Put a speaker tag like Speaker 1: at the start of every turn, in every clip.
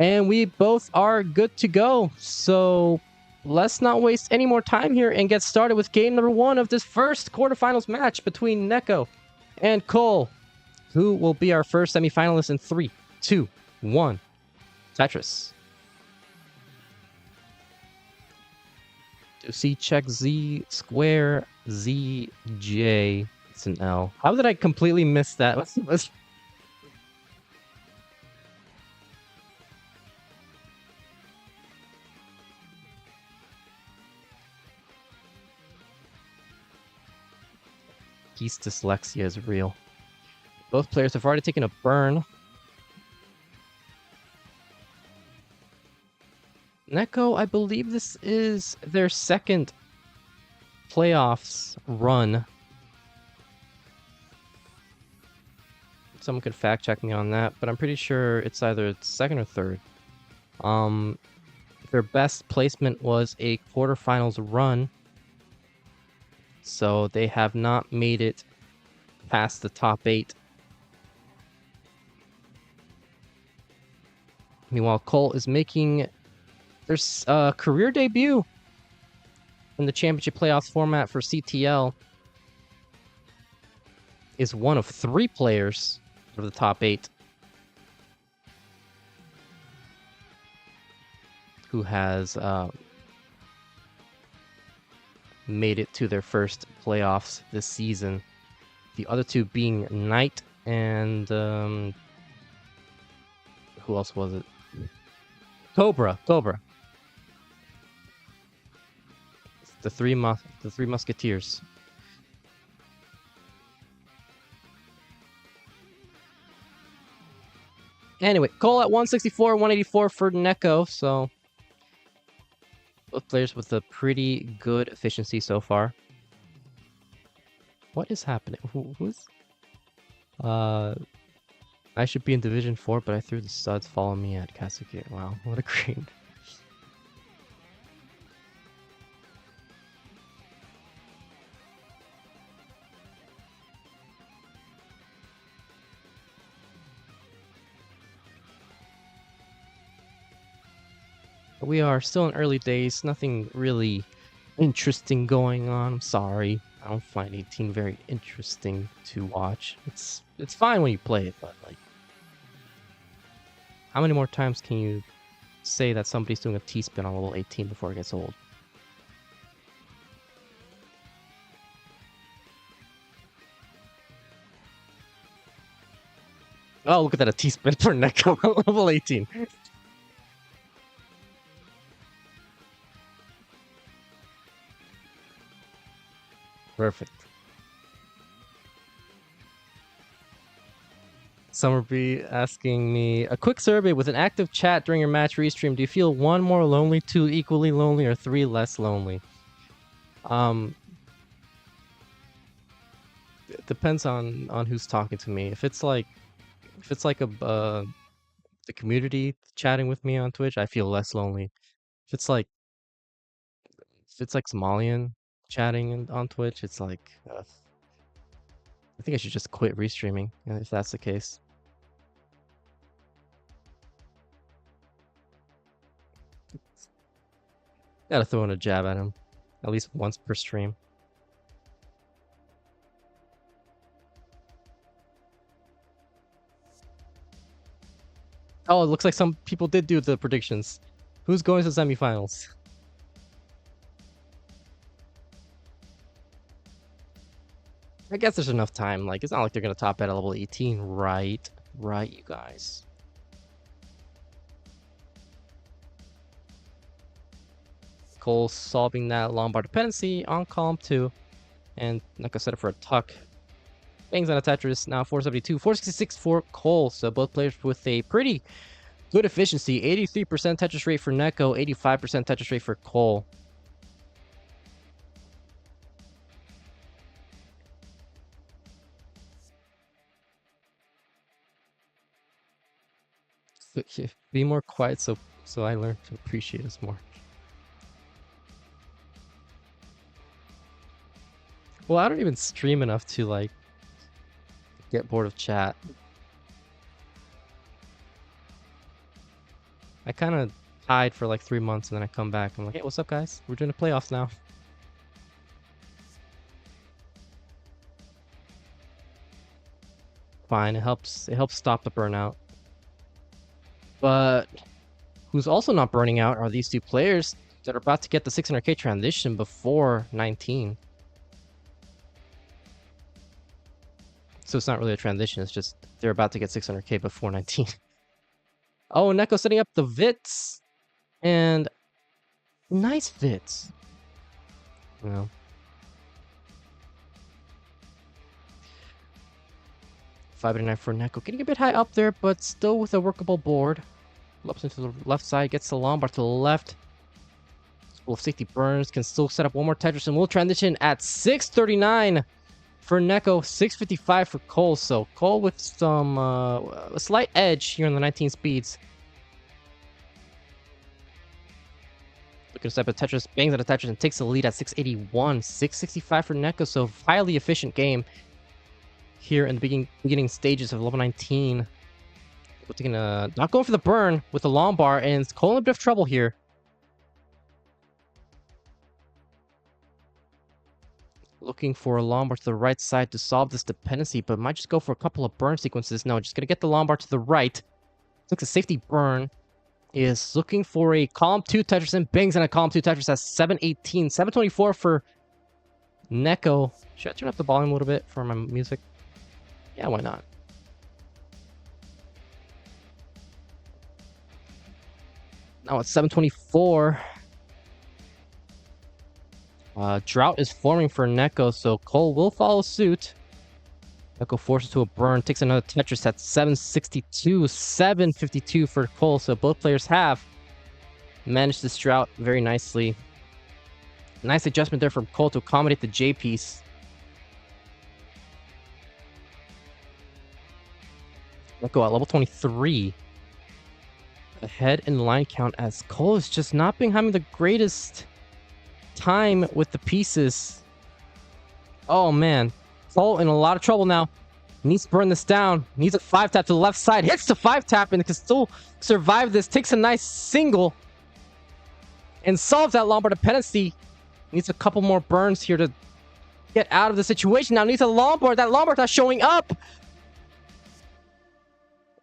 Speaker 1: And we both are good to go. So let's not waste any more time here and get started with game number 1 of this first quarterfinals match between NEK0 and Cole, who will be our first semifinalist in 3, 2, 1. Tetris. Do C check Z square Z J. It's an L. How did I completely miss that? Let's Geese dyslexia is real. Both players have already taken a burn. NEK0, I believe this is their second playoffs run. Someone could fact check me on that, but I'm pretty sure it's either second or third. Their best placement was a quarterfinals run, so they have not made it past the top 8. Meanwhile, Cole is making their career debut in the championship playoffs format for CTL. Is one of 3 players of the top 8 who has made it to their first playoffs this season. The other 2 being Knight and who else was it? Cobra. The three Musketeers. Anyway, Cole at 164, 184 for NEK0, so both players with a pretty good efficiency so far. What is happening? Who's? I should be in Division 4, but I threw the studs. Follow me at Kasuke. Wow, what a great. We are still in early days, nothing really interesting going on. I'm sorry. I don't find 18 very interesting to watch. It's fine when you play it, but like, how many more times can you say that somebody's doing a T-spin on level 18 before it gets old? Oh, look at that, a T-spin for NEK0 on level 18. Perfect. Summerby asking me, a quick survey with an active chat during your match restream. Do you feel 1 more lonely, 2 equally lonely, or 3 less lonely? It depends on who's talking to me. If it's like the community chatting with me on Twitch, I feel less lonely. If it's like Somalian chatting on Twitch, it's like I think I should just quit restreaming if that's the case. Gotta throw in a jab at him at least once per stream. Oh, it looks like some people did do the predictions. Who's going to the semifinals? I guess there's enough time. Like, it's not like they're gonna top at level 18, right? Right, you guys. Cole solving that Lombard dependency on column 2. And NEK0 set up for a tuck. Bangs on a Tetris. Now 472, 466 for Cole. So both players with a pretty good efficiency. 83% Tetris rate for NEK0, 85% Tetris rate for Cole. Be more quiet so I learn to appreciate us more. Well, I don't even stream enough to like get bored of chat. I kind of hide for like 3 months and then I come back. I'm like, hey, what's up, guys? We're doing the playoffs now. Fine, it helps stop the burnout. But who's also not burning out are these two players that are about to get the 600k transition before 19. So it's not really a transition, it's just they're about to get 600k before 19. Oh, NEK0 setting up the Vits. And nice Vits. Well. $5.89 for NEK0. Getting a bit high up there, but still with a workable board. Loops into the left side, gets the Lombard to the left. Full of safety burns, can still set up one more Tetris, and we'll transition at 639 for NEK0, 655 for Cole. So Cole with some a slight edge here in the 19 speeds. Looking to set up a Tetris, bangs out a Tetris, and takes the lead at 681, 665 for NEK0. So highly efficient game here in the beginning stages of level 19. We're taking not going for the burn with the Lombard, and it's Cole in a bit of trouble here. Looking for a Lombard to the right side to solve this dependency, but might just go for a couple of burn sequences. No, just gonna get the Lombard to the right. Takes a safety burn. Is looking for a column 2 Tetris and bangs in a column 2 Tetris at 718. 724 for NEK0. Should I turn up the volume a little bit for my music? Yeah, why not? Now it's 724. Drought is forming for NEK0, so Cole will follow suit. NEK0 forces to a burn, takes another Tetris at 762, 752 for Cole, so both players have managed this drought very nicely. Nice adjustment there from Cole to accommodate the J piece. NEK0 at level 23. Ahead in line count as Cole is just not being having the greatest time with the pieces. Oh man, Cole in a lot of trouble now. Needs to burn this down. Needs a 5-tap to the left side. Hits the 5-tap and can still survive this. Takes a nice single and solves that Lombard dependency. Needs a couple more burns here to get out of the situation. Now needs a Lombard. That Lombard's not showing up.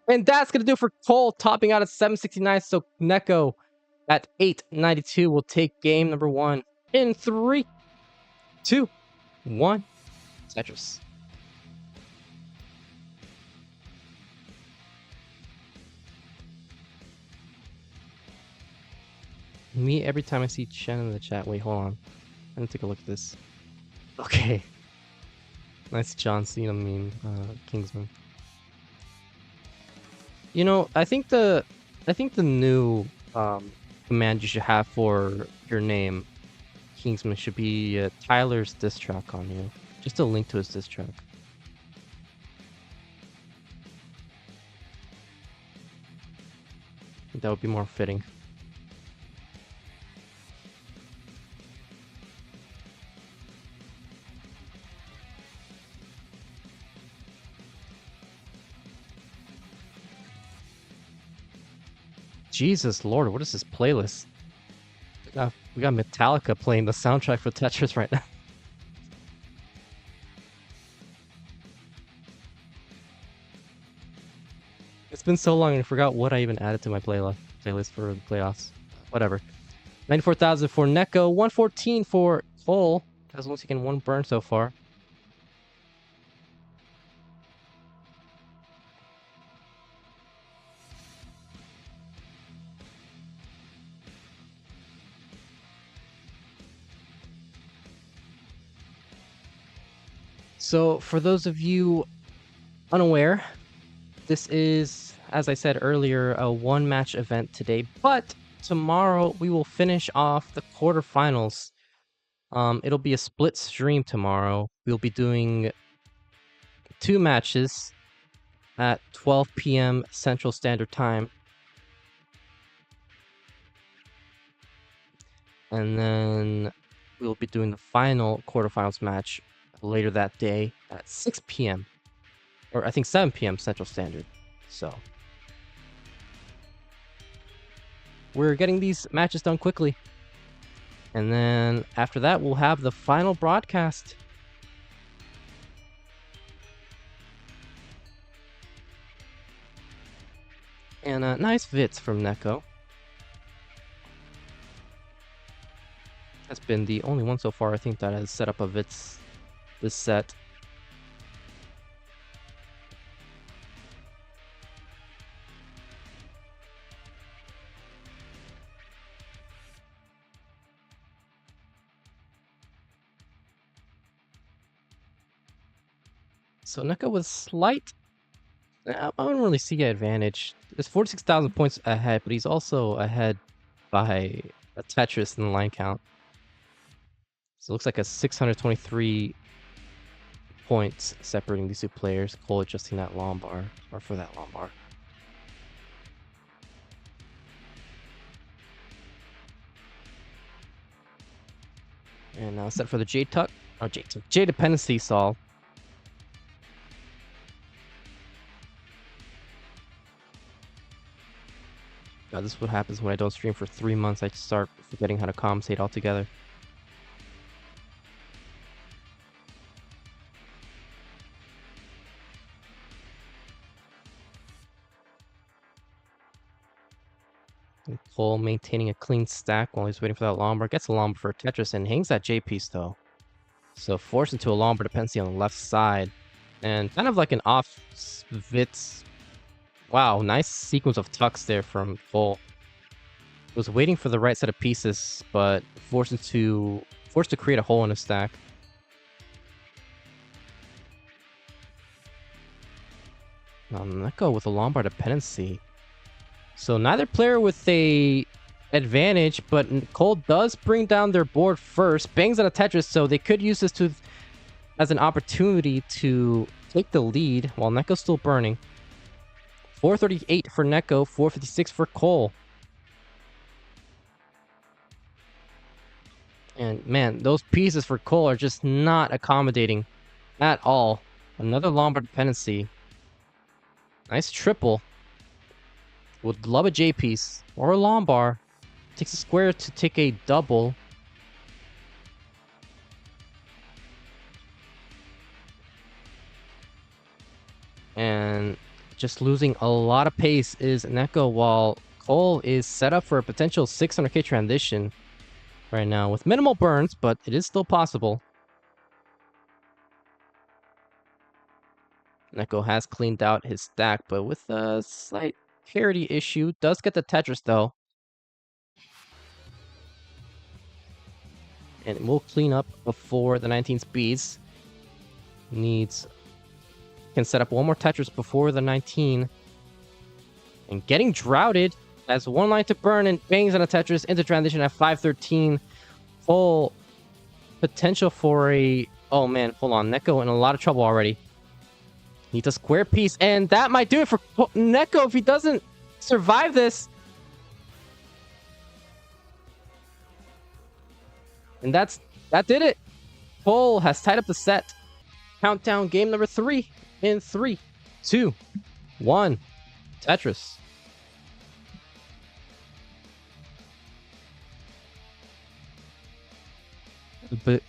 Speaker 1: And that's going to do it for Cole, topping out at 769. So NEK0 at 892 will take game number 1 in 3, 2, 1. Tetris. Me every time I see Chen in the chat. Wait, hold on. Let me take a look at this. Okay. Nice John Cena meme, Kingsman. You know, I think the new command you should have for your name, Kingsman, should be Tyler's diss track on you. Just a link to his diss track. I think that would be more fitting. Jesus Lord, what is this playlist? We got Metallica playing the soundtrack for Tetris right now. It's been so long I forgot what I even added to my playlist for the playoffs. Whatever. 94,000 for NEK0, 114 for Cole. Has only taken one burn so far. So, for those of you unaware, this is, as I said earlier, a one-match event today, but tomorrow we will finish off the quarterfinals. It'll be a split stream tomorrow. We'll be doing 2 matches at 12 p.m. Central Standard Time. And then we'll be doing the final quarterfinals match later that day at 6 p.m. or I think 7 p.m. Central Standard. So we're getting these matches done quickly. And then after that, we'll have the final broadcast. And nice Vits from NEK0. That's been the only one so far, I think, that has set up a Vits this set. So NEK0 with slight... I don't really see an advantage. There's 46,000 points ahead, but he's also ahead by a Tetris in the line count. So it looks like a 623 points separating these two players. Cole adjusting that long bar, or for that long bar. And now set for the J tuck, or J dependency solve. God, this is what happens when I don't stream for 3 months. I start forgetting how to commentate altogether. And Cole maintaining a clean stack while he's waiting for that Lombard. Gets a Lombard for Tetris and hangs that J piece though. So forced into a Lombard dependency on the left side. And kind of like an off Vits. Wow, nice sequence of tucks there from Cole. Was waiting for the right set of pieces, but forced to create a hole in a stack. NEK0 with a Lombard dependency. So neither player with a advantage, but Cole does bring down their board first. Bangs on a Tetris, so they could use this as an opportunity to take the lead while NEK0's still burning. 438 for NEK0, 456 for Cole. And man, those pieces for Cole are just not accommodating at all. Another Lombard dependency. Nice triple. Would love a J piece or a Lombard. Takes a square to take a double. And just losing a lot of pace is NEK0 while Cole is set up for a potential 600k transition right now with minimal burns, but it is still possible. NEK0 has cleaned out his stack, but with a slight parity issue. Does get the Tetris though. And it will clean up before the 19 speeds. Can set up one more Tetris before the 19. And getting droughted as one line to burn and bangs on a Tetris into transition at 513. Full potential for a... Oh man, hold on. NEK0 in a lot of trouble already. Needs a square piece, and that might do it for NEK0 if he doesn't survive this. And that did it. Cole has tied up the set. Countdown game number 3 in 3, 2, 1. Tetris.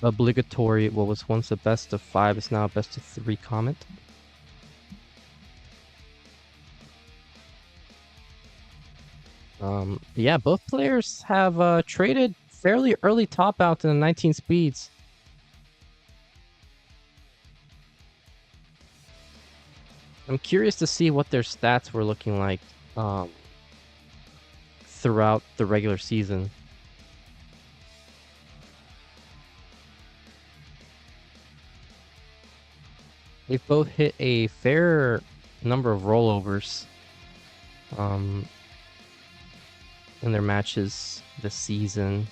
Speaker 1: Obligatory, what was once a best of 5 is now a best of 3 comment. Yeah, both players have traded fairly early top out in the 19 speeds. I'm curious to see what their stats were looking like throughout the regular season. They've both hit a fair number of rollovers in their matches this season.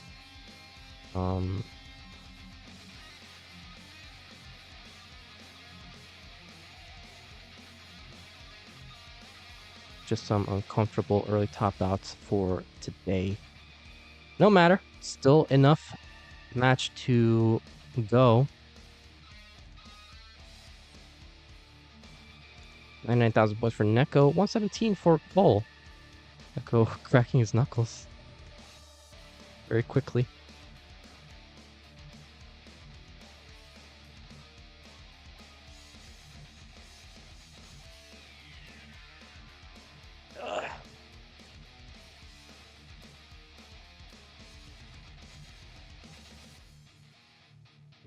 Speaker 1: Just some uncomfortable early top outs for today. No matter, still enough match to go. 99,000 points for NEK0, 117 for Cole. NEK0 cracking his knuckles. very quickly.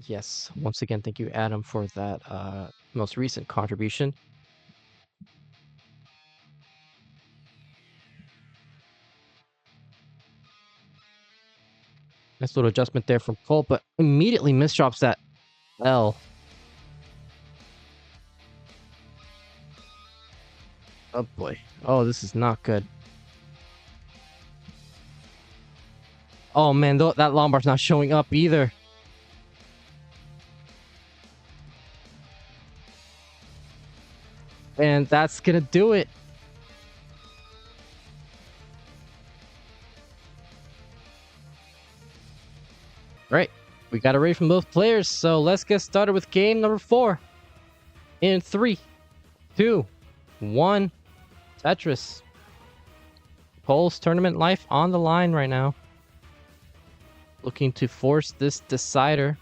Speaker 1: Yes, once again, thank you, Adam, for that most recent contribution. Nice little adjustment there from Cole, but immediately misdrops that L. Oh boy. Oh, this is not good. Oh man, that Lombard's not showing up either. And that's gonna do it. Right. We got a raid from both players, so let's get started with game number 4. In 3, 2, 1. Tetris. Cole's tournament life on the line right now. Looking to force this decider.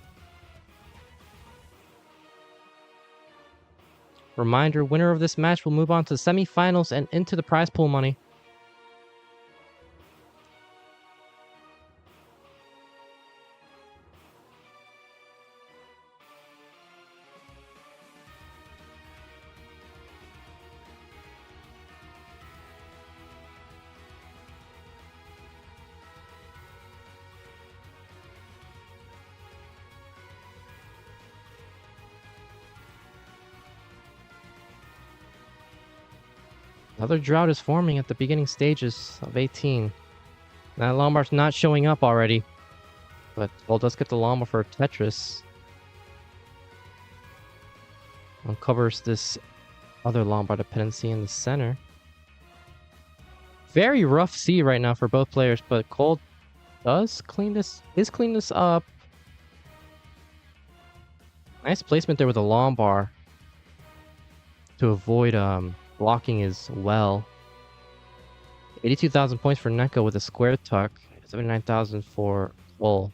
Speaker 1: Reminder, winner of this match will move on to the semifinals and into the prize pool money. Another drought is forming at the beginning stages of 18. That Lombard's not showing up already. But Cole does get the Lombard for Tetris. Uncovers this other Lombard dependency in the center. Very rough C right now for both players, but Cole does clean this up. Nice placement there with the Lombard to avoid blocking as well. 82,000 points for NEK0 with a square tuck. 79,000 for Cole.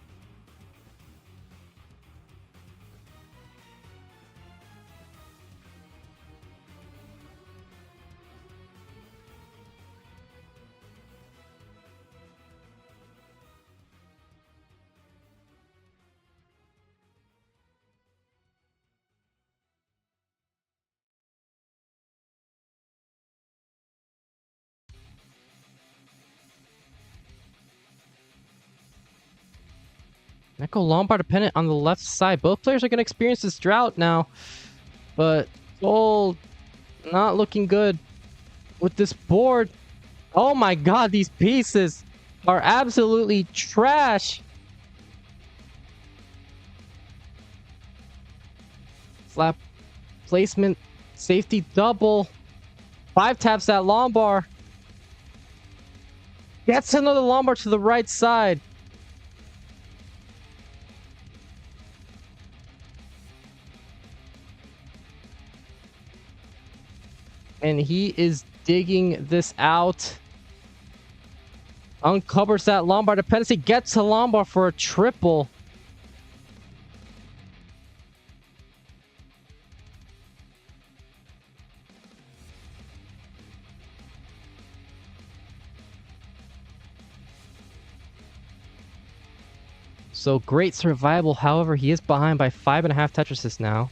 Speaker 1: NEK0 Lombard dependent on the left side. Both players are going to experience this drought now. But Cole not looking good with this board. Oh my god, these pieces are absolutely trash. Slap placement, safety double. 5 taps that Lombard. Gets another Lombard to the right side. And he is digging this out. Uncovers that Lombard dependency. Gets a Lombard for a triple. So great survival. However, he is behind by 5.5 Tetrises now.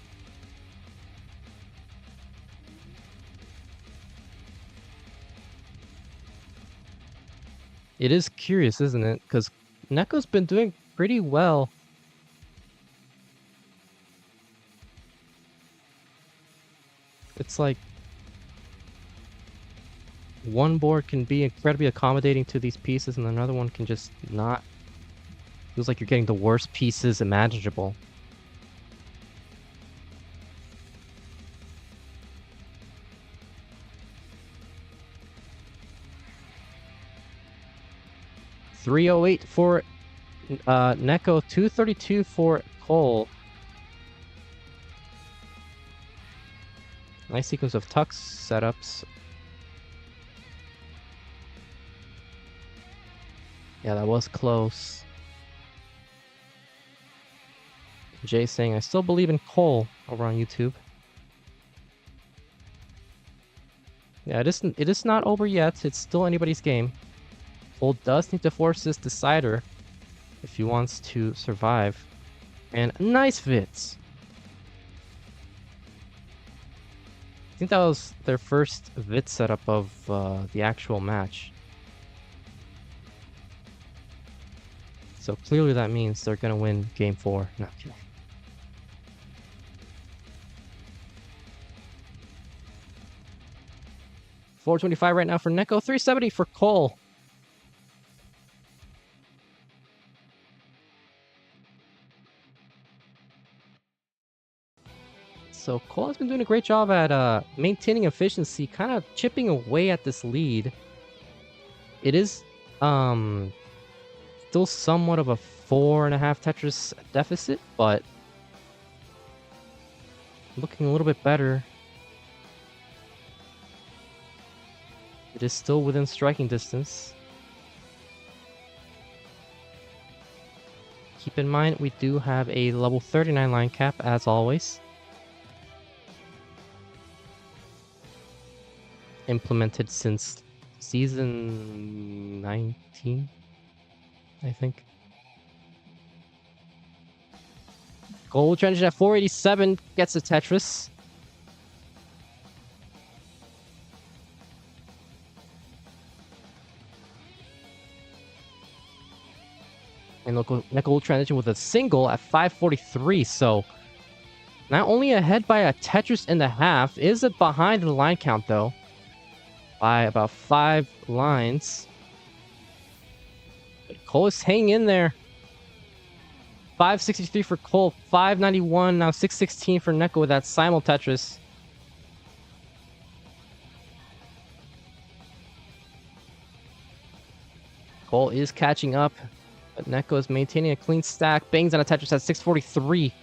Speaker 1: It is curious, isn't it? Because NEK0's been doing pretty well. It's like one board can be incredibly accommodating to these pieces and another one can just not. Feels like you're getting the worst pieces imaginable. $308 for NEK0, $232 for Cole. Nice sequence of tucks setups. Yeah, that was close. Jay saying, I still believe in Cole over on YouTube. Yeah, it is not over yet. It's still anybody's game. Cole does need to force this decider if he wants to survive. And nice Vits. I think that was their first Vit setup of the actual match. So clearly that means they're going to win game 4. No, kidding. $425 right now for NEK0, $370 for Cole. So Cole has been doing a great job at maintaining efficiency, kind of chipping away at this lead. It is still somewhat of a 4.5 Tetris deficit, but looking a little bit better. It is still within striking distance. Keep in mind, we do have a level 39 line cap, as always. Implemented since season 19, I think. Gold transition at 487 gets a Tetris. And NEK0 transition with a single at 543. So not only ahead by a Tetris and a half, is it behind the line count though by about 5 lines. But Cole is hanging in there. 563 for Cole, 591, now 616 for NEK0 with that simul Tetris. Cole is catching up, but NEK0 is maintaining a clean stack. Bangs on a Tetris at 643.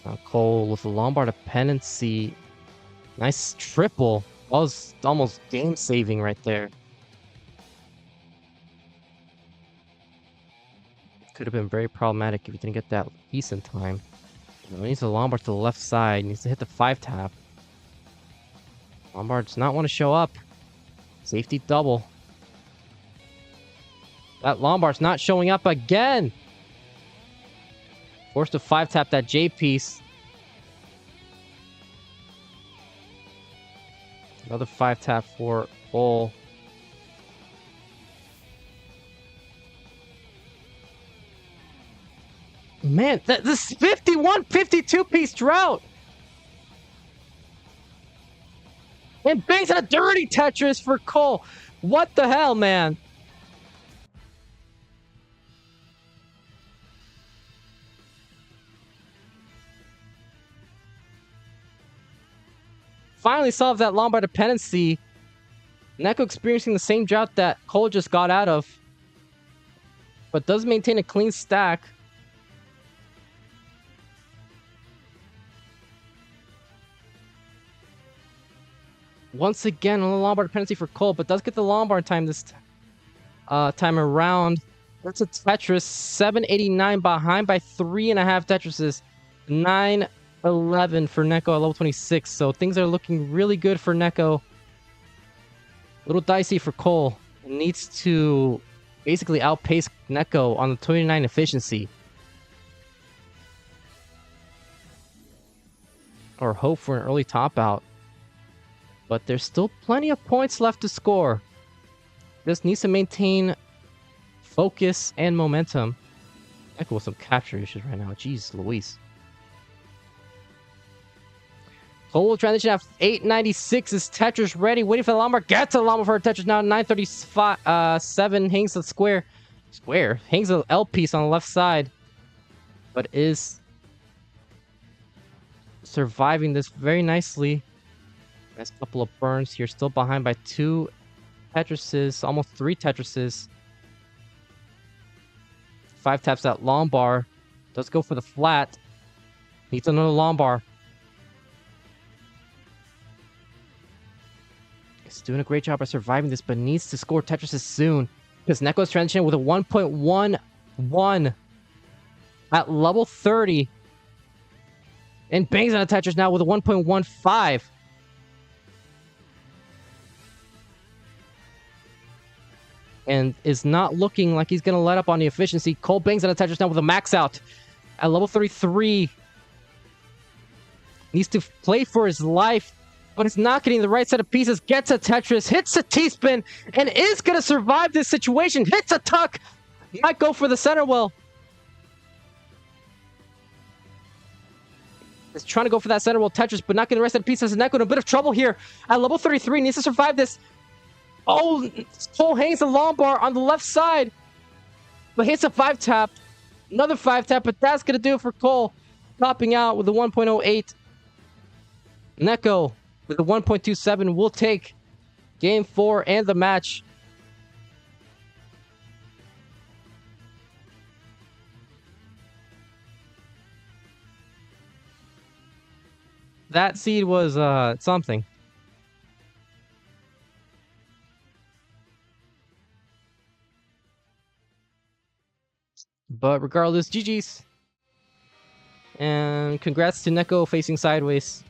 Speaker 1: Now Cole with the Lombard dependency. Nice triple. That was almost game saving right there. Could have been very problematic if he didn't get that piece in time. He needs a Lombard to the left side. He needs to hit the 5-tap. Lombard does not want to show up. Safety double. That Lombard's not showing up again. Forced to 5-tap that J piece. Another 5-tap for Cole. Man, this 51-52 piece drought. And bangs a dirty Tetris for Cole. What the hell, man? Finally solved that Lombard dependency. NEK0 experiencing the same drought that Cole just got out of, but does maintain a clean stack. Once again, a Lombard dependency for Cole, but does get the Lombard time this time around. That's a Tetris. 789 behind by 3.5 Tetrises. 911 for NEK0 at level 26. So things are looking really good for NEK0. Little dicey for Cole. Needs to basically outpace NEK0 on the 29 efficiency. Or hope for an early top out. But there's still plenty of points left to score. Just needs to maintain focus and momentum. NEK0 with some capture issues right now. Jeez Louise. Cole will transition at 896. Is Tetris ready? Waiting for the Lombard. Gets the Lombard for a Tetris now. 937. Hangs the square. Hangs the L piece on the left side. But is surviving this very nicely. Nice couple of burns here. Still behind by 2 Tetrises. Almost 3 Tetrises. 5 taps that Lombard. Does go for the flat. Needs another long bar. He's doing a great job of surviving this, but needs to score Tetris soon. Because NEK0's transition with a 1.11 at level 30. And bangs on a Tetris now with a 1.15. And is not looking like he's going to let up on the efficiency. Cole bangs on a Tetris now with a max out at level 33. Needs to play for his life, but it's not getting the right set of pieces. Gets a Tetris, hits a T-spin, and is going to survive this situation. Hits a tuck. Might go for the center well. Is trying to go for that center well Tetris, but not getting the rest of the pieces. NEK0 in a bit of trouble here. At level 33, needs to survive this. Oh, Cole hangs the long bar on the left side, but hits a 5-tap. Another 5-tap, but that's going to do it for Cole. Topping out with the 1.08. NEK0 with the 1.27 will take game 4 and the match. That seed was something. But regardless, GG's. And congrats to NEK0 facing sideways.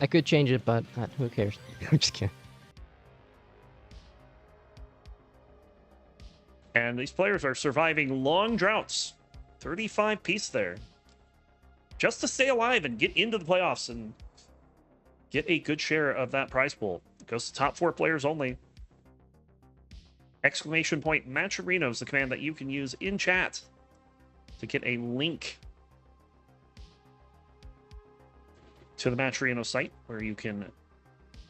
Speaker 1: I could change it, but who cares? I'm just kidding.
Speaker 2: And these players are surviving long droughts. 35 piece there. Just to stay alive and get into the playoffs and get a good share of that prize pool. It goes to top 4 players only. Exclamation point Match Arena is the command that you can use in chat to get a link to the Match Arena site where you can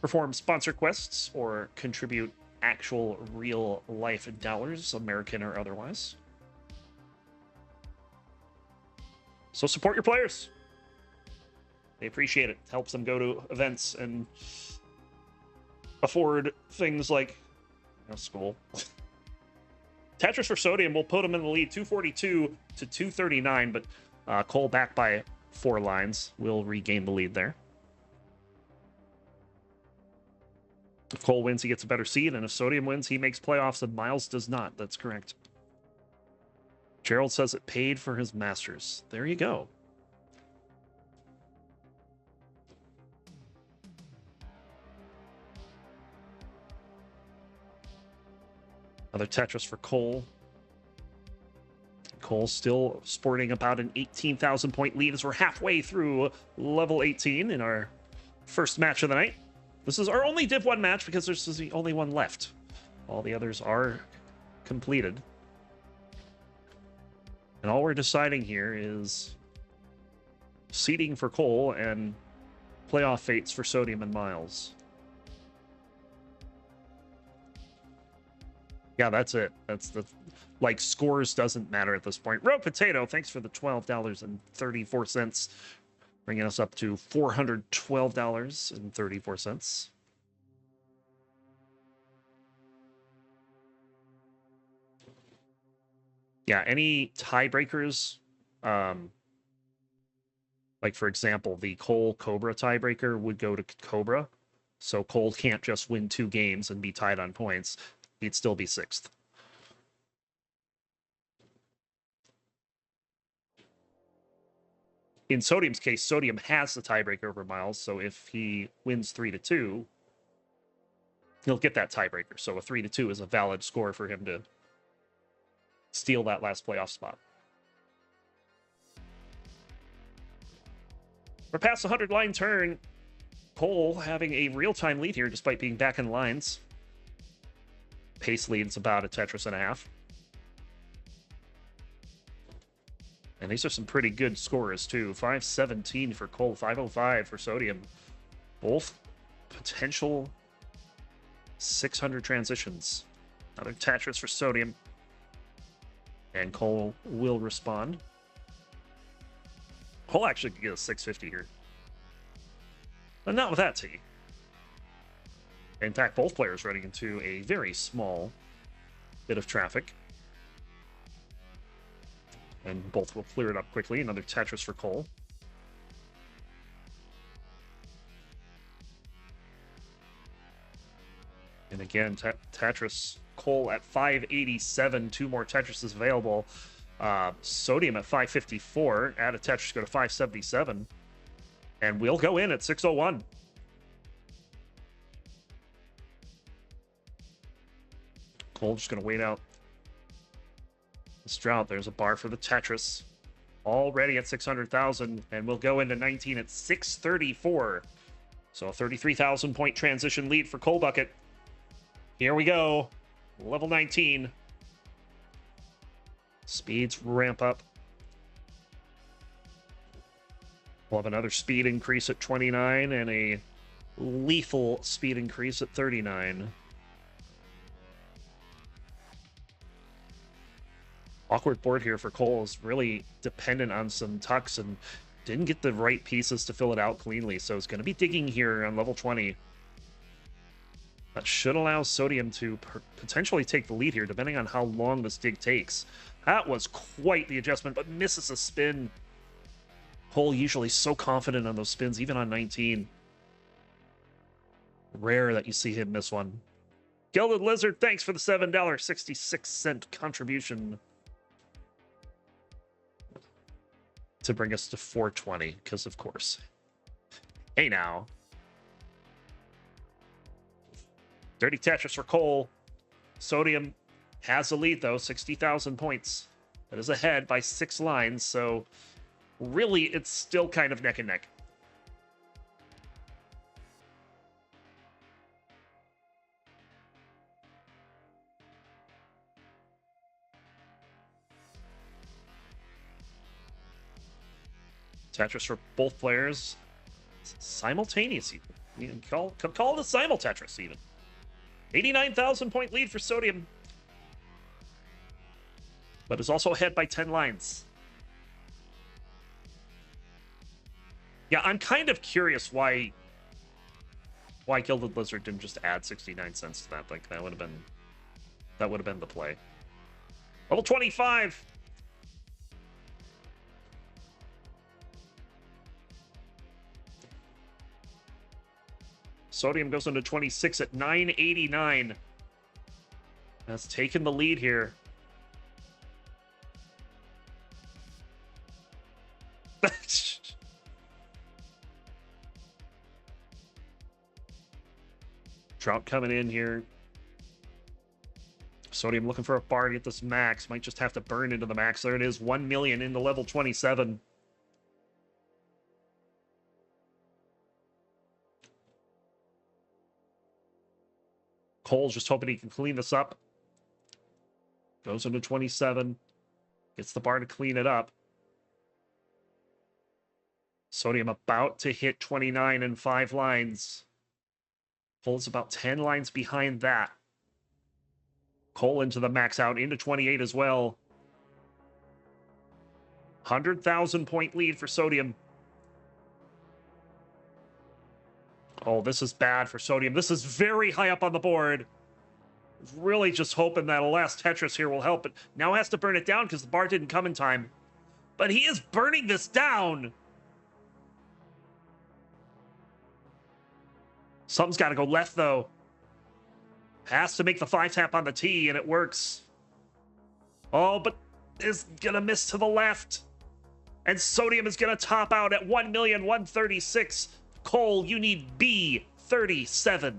Speaker 2: perform sponsor quests or contribute actual real life dollars, American or otherwise. So support your players. They appreciate it. It helps them go to events and afford things like school. Tetris for Sodium will put him in the lead 242 to 239, but Cole back by 4 lines will regain the lead there. If Cole wins, he gets a better seed, and if Sodium wins, he makes playoffs, and Miles does not. That's correct. Gerald says it paid for his masters. There you go. Another Tetris for Cole. Cole still sporting about an 18,000 point lead as we're halfway through level 18 in our first match of the night. This is our only Div 1 match because this is the only one left. All the others are completed. And all we're deciding here is seeding for Cole and playoff fates for Sodium and Miles. Yeah, that's it. That's the, like, scores doesn't matter at this point. Road Potato, thanks for the $12.34, bringing us up to $412.34. Yeah, any tiebreakers, like, for example, the Cole-Cobra tiebreaker would go to Cobra, so Cole can't just win 2 games and be tied on points. He'd still be 6th. In Sodium's case, Sodium has the tiebreaker over Miles, so if he wins 3-2, he'll get that tiebreaker. So a 3-2 is a valid score for him to steal that last playoff spot. We're past the 100-line turn. Cole having a real-time lead here despite being back in lines. Pace leads about a Tetris and a half. And these are some pretty good scores, too. 517 for Cole, 505 for Sodium. Both potential 600 transitions. Another Tetris for Sodium. And Cole will respond. Cole actually could get a 650 here. But not with that T. In fact, both players running into a very small bit of traffic. And both will clear it up quickly. Another Tetris for Cole. And again, Tetris, Cole at 587. 2 more Tetrises available. Sodium at 554. Add a Tetris, go to 577. And we'll go in at 601. Cole just going to wait out this drought. There's a bar for the Tetris. Already at 600,000. And we'll go into 19 at 634. So a 33,000 point transition lead for Cole Bucket. Here we go. Level 19. Speeds ramp up. We'll have another speed increase at 29 and a lethal speed increase at 39. Awkward board here for Cole is really dependent on some tucks and didn't get the right pieces to fill it out cleanly. So it's going to be digging here on level 20. That should allow Sodium to potentially take the lead here, depending on how long this dig takes. That was quite the adjustment, but misses a spin. Cole usually so confident on those spins, even on 19. Rare that you see him miss one. Gilded Lizard, thanks for the $7.66 contribution. To bring us to 420, because of course. Hey now. Dirty Tetris for Cole. Sodium has a lead, though, 60,000 points. That is ahead by 6 lines, so really it's still kind of neck and neck. Tetris for both players simultaneously. You can call it a simul Tetris even. 89,000 point lead for Sodium. But is also ahead by 10 lines. Yeah, I'm kind of curious why Gilded Lizard didn't just add 69 cents to that. Like that would have been the play. Level 25. Sodium goes into 26 at 989. That's taken the lead here. Trout coming in here. Sodium looking for a bar to get this max. Might just have to burn into the max. There it is. 1 million into level 27. Cole's just hoping he can clean this up. Goes into 27. Gets the bar to clean it up. Sodium about to hit 29 in 5 lines. Cole's about 10 lines behind that. Cole into the max out, into 28 as well. 100,000 point lead for Sodium. Oh, this is bad for Sodium. This is very high up on the board. Really just hoping that a last Tetris here will help. But now has to burn it down because the bar didn't come in time. But he is burning this down. Something's got to go left, though. Has to make the 5-tap on the tee, and it works. Oh, but is going to miss to the left. And Sodium is going to top out at 1,136,000. Cole, you need B37.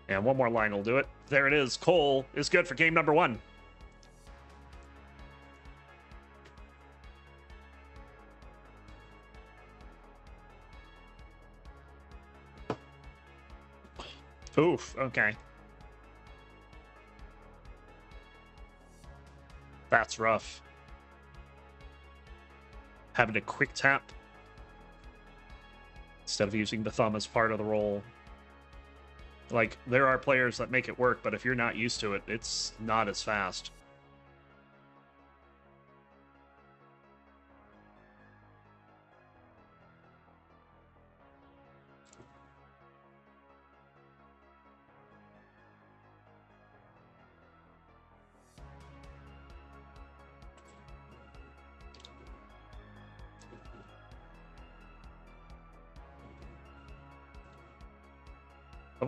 Speaker 2: And one more line will do it. There it is. Cole is good for game number 1. Oof, okay. That's rough. Having a quick tap instead of using the thumb as part of the roll. Like, there are players that make it work, but if you're not used to it, it's not as fast.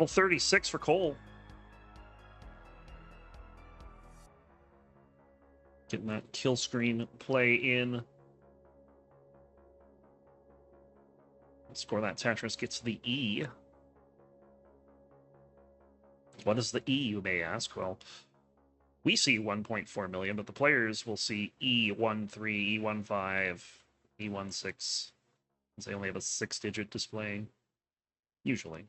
Speaker 2: Level 36 for Cole. Getting that kill screen play in. Score that Tetris gets the E. What is the E, you may ask? Well, we see 1.4 million, but the players will see E13, E15, E16. They only have a 6-digit display, usually.